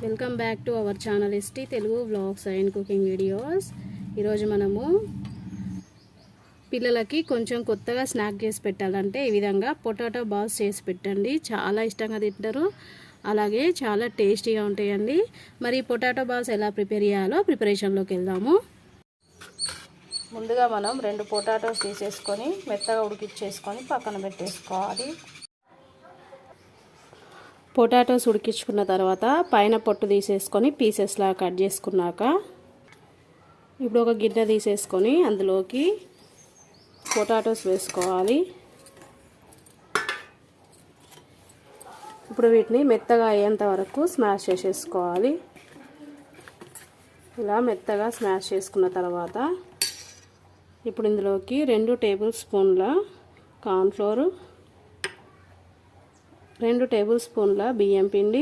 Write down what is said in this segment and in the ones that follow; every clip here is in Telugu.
Welcome back to our channel ST Telugu vlogs and cooking videos. ఈరోజు మనము పిల్లలకి కొంచెం కొత్తగా స్నాక్ చేసి పెట్టాలంటే ఈ విధంగా పొటాటో బాల్స్ చేసి పెట్టండి. చాలా ఇష్టంగా తింటారు, అలాగే చాలా టేస్టీగా ఉంటాయండి. మరి పొటాటో బాల్స్ ఎలా ప్రిపేర్ చేయాలో ప్రిపరేషన్లోకి వెళ్దాము. ముందుగా మనం 2 పొటాటోస్ తీసేసుకొని మెత్తగా ఉడికించేసుకొని పక్కన పెట్టేసుకోవాలి. పొటాటోస్ ఉడికించుకున్న తర్వాత పైన పొట్టు తీసేసుకొని పీసెస్లా కట్ చేసుకున్నాక ఇప్పుడు ఒక గిన్నె తీసేసుకొని అందులోకి పొటాటోస్ వేసుకోవాలి. ఇప్పుడు వీటిని మెత్తగా అయ్యేంత వరకు స్మాష్ చేసేసుకోవాలి. ఇలా మెత్తగా స్మాష్ చేసుకున్న తర్వాత ఇప్పుడు ఇందులోకి 2 టేబుల్ స్పూన్ల కార్న్ఫ్లోర్, 2 టేబుల్ స్పూన్ల బియ్యం పిండి,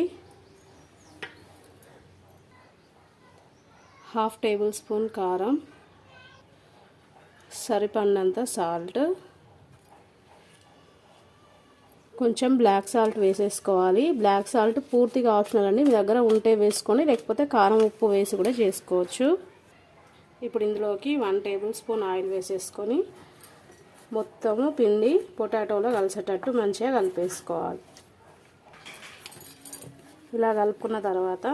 1/2 టేబుల్ స్పూన్ కారం, సరిపడినంత సాల్ట్, కొంచెం బ్లాక్ సాల్ట్ వేసేసుకోవాలి. బ్లాక్ సాల్ట్ పూర్తిగా ఆప్షనల్ అండి, మీ దగ్గర ఉంటే వేసుకొని, లేకపోతే కారం ఉప్పు వేసి కూడా చేసుకోవచ్చు. ఇప్పుడు ఇందులోకి 1 టేబుల్ స్పూన్ ఆయిల్ వేసేసుకొని మొత్తము పిండి పొటాటోలో కలిసేటట్టు మంచిగా కలిపేసుకోవాలి. ఇలా కలుపుకున్న తర్వాత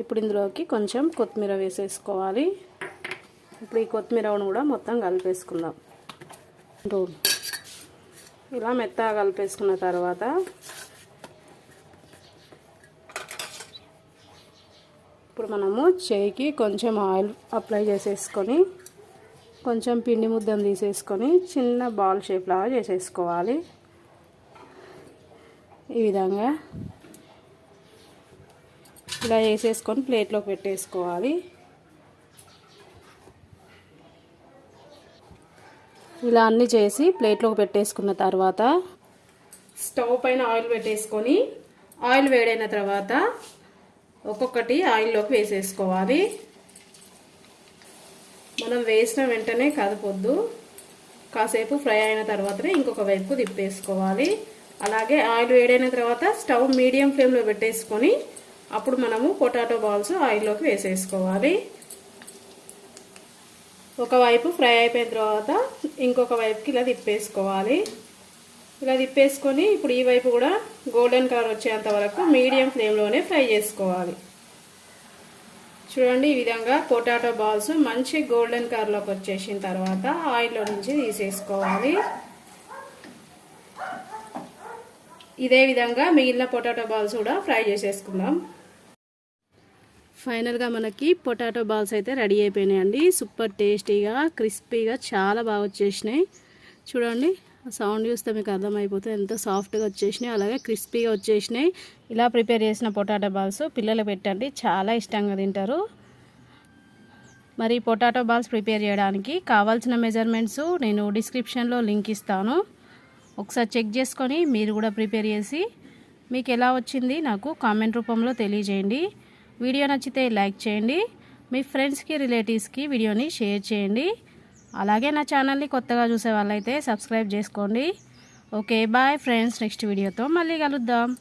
ఇప్పుడు ఇందులోకి కొంచెం కొత్తిమీర వేసేసుకోవాలి. ఇప్పుడు ఈ కొత్తిమీరను కూడా మొత్తం కలిపేసుకుందాం. ఇలా మెత్తగా కలిపేసుకున్న తర్వాత ఇప్పుడు మనము చేయికి కొంచెం ఆయిల్ అప్లై చేసేసుకొని కొంచెం పిండి ముద్దను తీసేసుకొని చిన్న బాల్ షేప్ లాగా చేసేసుకోవాలి. ఈ విధంగా ఇలా వేసేసుకొని ప్లేట్లోకి పెట్టేసుకోవాలి. ఇలా అన్నీ చేసి ప్లేట్లోకి పెట్టేసుకున్న తర్వాత స్టవ్ పైన ఆయిల్ పెట్టేసుకొని ఆయిల్ వేడైన తర్వాత ఒక్కొక్కటి ఆయిల్లోకి వేసేసుకోవాలి. మనం వేసిన వెంటనే కదపొద్దు, కాసేపు ఫ్రై అయిన తర్వాతనే ఇంకొక వైపు తిప్పేసుకోవాలి. అలాగే ఆయిల్ వేడైన తర్వాత స్టవ్ మీడియం ఫ్లేమ్లో పెట్టేసుకొని అప్పుడు మనము పొటాటో బాల్స్ ఆయిల్లోకి వేసేసుకోవాలి. ఒకవైపు ఫ్రై అయిపోయిన తర్వాత ఇంకొక వైపుకి ఇలా తిప్పేసుకోవాలి. ఇలా తిప్పేసుకొని ఇప్పుడు ఈ వైపు కూడా గోల్డెన్ కలర్ వచ్చేంత వరకు మీడియం ఫ్లేమ్లోనే ఫ్రై చేసుకోవాలి. చూడండి, ఈ విధంగా పొటాటో బాల్స్ మంచి గోల్డెన్ కలర్లోకి వచ్చేసిన తర్వాత ఆయిల్లో నుంచి తీసేసుకోవాలి. ఇదే విధంగా మిగిలిన పొటాటో బాల్స్ కూడా ఫ్రై చేసేసుకుందాం. ఫైనల్గా మనకి పొటాటో బాల్స్ అయితే రెడీ అయిపోయినాయండి. సూపర్ టేస్టీగా క్రిస్పీగా చాలా బాగా వచ్చేసినాయి. చూడండి, సౌండ్ చూస్తే మీకు అర్థమైపోతుంది ఎంత సాఫ్ట్గా వచ్చేసినాయి, అలాగే క్రిస్పీగా వచ్చేసినాయి. ఇలా ప్రిపేర్ చేసిన పొటాటో బాల్స్ పిల్లలు పెట్టండి, చాలా ఇష్టంగా తింటారు. మరి పొటాటో బాల్స్ ప్రిపేర్ చేయడానికి కావాల్సిన మెజర్మెంట్స్ నేను డిస్క్రిప్షన్లో లింక్ ఇస్తాను. ఒకసారి చెక్ చేసుకొని మీరు కూడా ప్రిపేర్ చేసి మీకు ఎలా వచ్చింది నాకు కామెంట్ రూపంలో తెలియజేయండి. వీడియో నచ్చితే లైక్ చేయండి, మీ ఫ్రెండ్స్కి రిలేటివ్స్కి వీడియోని షేర్ చేయండి. అలాగే నా ఛానల్ని కొత్తగా చూసే వాళ్ళైతే సబ్స్క్రైబ్ చేసుకోండి. ఓకే, బాయ్ ఫ్రెండ్స్, నెక్స్ట్ వీడియోతో మళ్ళీ కలుద్దాం.